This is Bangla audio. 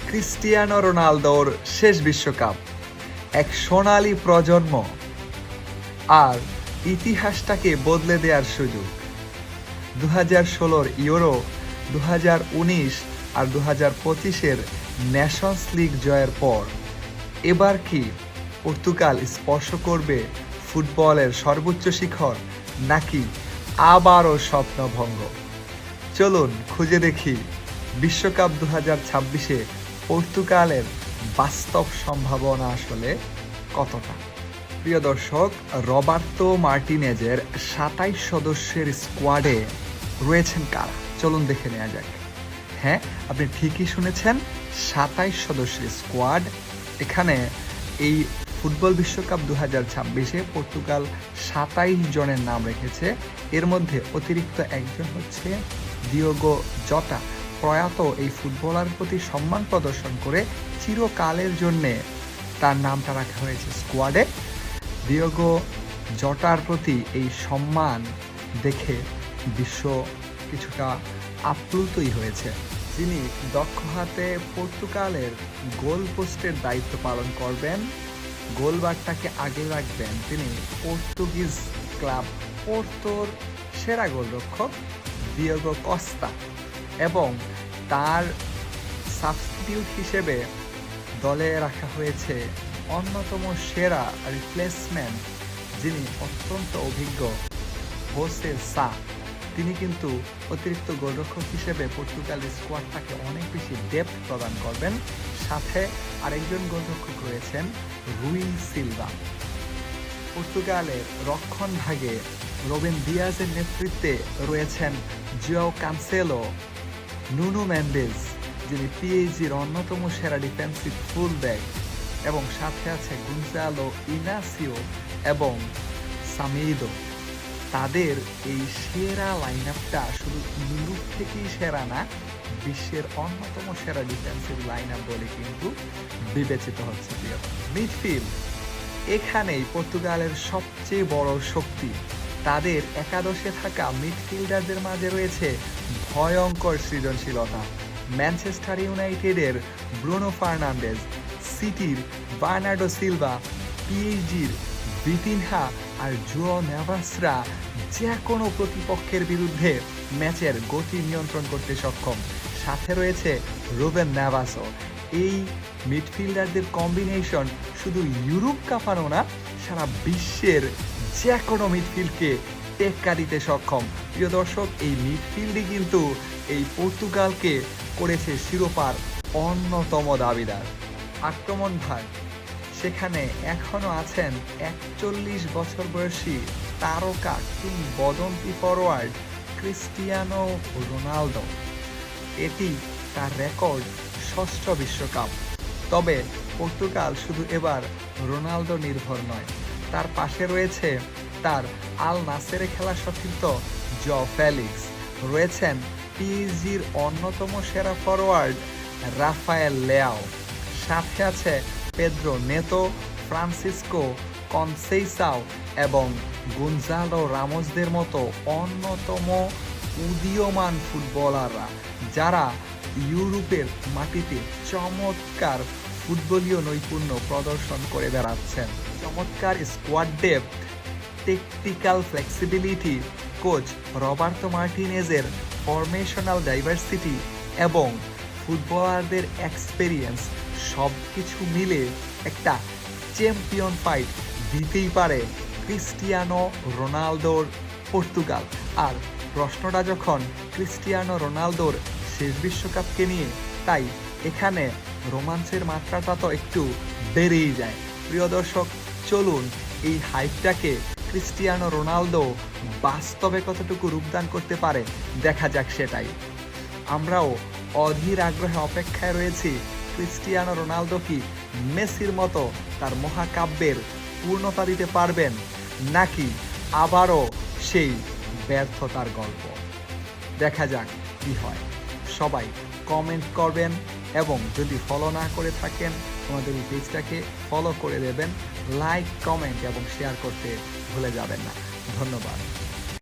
ক্রিস্টিয়ানো রোনালদোর শেষ বিশ্বকাপ, এক সোনালী প্রজন্ম আর ইতিহাসটাকে বদলে দেওয়ার সুযোগ। 2016 ইউরো, 2019 আর 2025 নেশনস লিগ জয়ের পর এবার কি পর্তুগাল স্পর্শ করবে ফুটবলের সর্বোচ্চ শিখর, নাকি আবারও স্বপ্নভঙ্গ? চলুন খুঁজে দেখি বিশ্বকাপ 2026-এ পর্তুগালের বাস্তব সম্ভাবনা আসলে কতটা। প্রিয় দর্শক, রবার্তো মার্টিনেজের 27 সদস্যের স্কোয়াডে রয়েছেন কারা? চলুন দেখে নেওয়া যাক। হ্যাঁ, আপনি ঠিকই শুনেছেন, 27 সদস্যের স্কোয়াড। এখানে এই ফুটবল বিশ্বকাপ 2026-এ পর্তুগাল 27 জনের নাম রেখেছে। এর মধ্যে অতিরিক্ত একজন হচ্ছে ডিয়েগো জটা। প্রয়াত এই ফুটবলারের প্রতি সম্মান প্রদর্শন করে চিরকালের জন্যে তার নামটা রাখা হয়েছে স্কোয়াডে। ডিয়েগো জটার প্রতি এই সম্মান দেখে বিশ্ব কিছুটা আপ্লুতই হয়েছে। যিনি দক্ষ হাতে পর্তুগালের গোল পোস্টের দায়িত্ব পালন করবেন, গোলবারটাকে আগে রাখবেন, তিনি পর্তুগিজ ক্লাব পোর্তোর সেরা গোলরক্ষক ডিয়েগো কস্তা। এবং তার সাবস্টিটিউট হিসেবে দলে রাখা হয়েছে অন্যতম সেরা রিপ্লেসমেন্ট, যিনি অত্যন্ত অভিজ্ঞ, হোসে সা। তিনি কিন্তু অতিরিক্ত গোলরক্ষক হিসেবে পর্তুগালের স্কোয়াডটাকে অনেক বেশি ডেপথ প্রদান করবেন। সাথে আরেকজন গোলরক্ষক রয়েছেন রুই সিলভা। পর্তুগালের রক্ষণ ভাগে রুবেন দিয়াজের নেতৃত্বে রয়েছেন জোয়াও ক্যানসেলো, নুনো মেন্ডেস, যিনি পিএসজির অন্যতম সেরা ডিফেন্সিভ ফুলব্যাক, এবং সাথে আছে গুনজালো ইনাসিও এবং সামিদো। তাদের এই সেরা লাইন আপটা শুধু ইউরোপ থেকেই সেরা না, বিশ্বের অন্যতম সেরা ডিফেন্সিভ লাইন আপ বলে কিন্তু বিবেচিত হচ্ছে। মিডফিল্ড, এখানেই পর্তুগালের সবচেয়ে বড় শক্তি। তাদের একাদশে থাকা মিডফিল্ডারদের মাঝে রয়েছে ভয়ঙ্কর সৃজনশীলতা। ম্যানচেস্টার ইউনাইটেডের ব্রুনো ফার্নান্ডেজ, সিটির বার্নার্ডো সিলভা, পিএসজির ভিতিনহা আর জোয়াও নেভাসরা যে কোনো প্রতিপক্ষের বিরুদ্ধে ম্যাচের গতি নিয়ন্ত্রণ করতে সক্ষম। সাথে রয়েছে রুবেন নেভাসও। এই মিডফিল্ডারদের কম্বিনেশন শুধু ইউরোপ কাঁপানো না, সারা বিশ্বের যে কোনো মিডফিল্ডকে টেক্কা দিতে সক্ষম। প্রিয় দর্শক, এই মিডফিল্ডই কিন্তু এই পর্তুগালকে করেছে শিরোপার অন্যতম দাবিদার। আক্রমণ ভাগ, সেখানে এখনো আছেন 41 বছর বয়সী তারকা কিংবদন্তি ফরওয়ার্ড ক্রিস্টিয়ানো রোনালদো। এটি তার রেকর্ড 6ষ্ঠ বিশ্বকাপ। তবে পর্তুগাল শুধু এবার রোনালদো নির্ভর নয়, তার পাশে রয়েছে তার আল নাসেরে খেলা সতীর্থ জো ফেলিক্স, রয়েছেন পিএসজির অন্যতম সেরা ফরওয়ার্ড রাফায়েল লেয়াও, সাথে আছে পেদ্রো নেতো, ফ্রান্সিসকো কনসেইসাও এবং গুনজালো রামোসদের মতো অন্যতম উদীয়মান ফুটবলাররা, যারা ইউরোপের মাটিতে চমৎকার ফুটবলীয় নৈপুণ্য প্রদর্শন করে বেড়াচ্ছেন। চমৎকার squad depth, tactical flexibility, coach Roberto মার্টিনেজের ফরমেশনাল ডাইভার্সিটি এবং ফুটবলারদের এক্সপেরিয়েন্স, সব কিছু মিলে একটা চ্যাম্পিয়ন ফাইট দিতেই পারে ক্রিস্টিয়ানো রোনালদোর পর্তুগাল। আর প্রশ্নটা যখন ক্রিস্টিয়ানো রোনালদোর শেষ বিশ্বকাপকে নিয়ে, তাই এখানে রোমাঞ্চের মাত্রাটা তো একটু বেড়েই যায়। প্রিয় দর্শক, চলুন এই হাইপটাকে ক্রিস্টিয়ানো রোনালদো বাস্তবে কতটুকু রূপদান করতে পারে দেখা যাক সেটাই। আমরাও অধীর আগ্রহে অপেক্ষায় রয়েছি ক্রিস্টিয়ানো রোনালদো কি মেসির মতো তার মহাকাব্যের পূর্ণতা দিতে পারবেন, নাকি আবারও সেই ব্যর্থতার গল্প। দেখা যাক কি হয়। সবাই কমেন্ট করবেন এবং যদি ফলো না করে থাকেন আমাদের এই পেজটাকে ফলো করে দেবেন, লাইক, কমেন্ট এবং শেয়ার করতে ভুলে যাবেন না। ধন্যবাদ।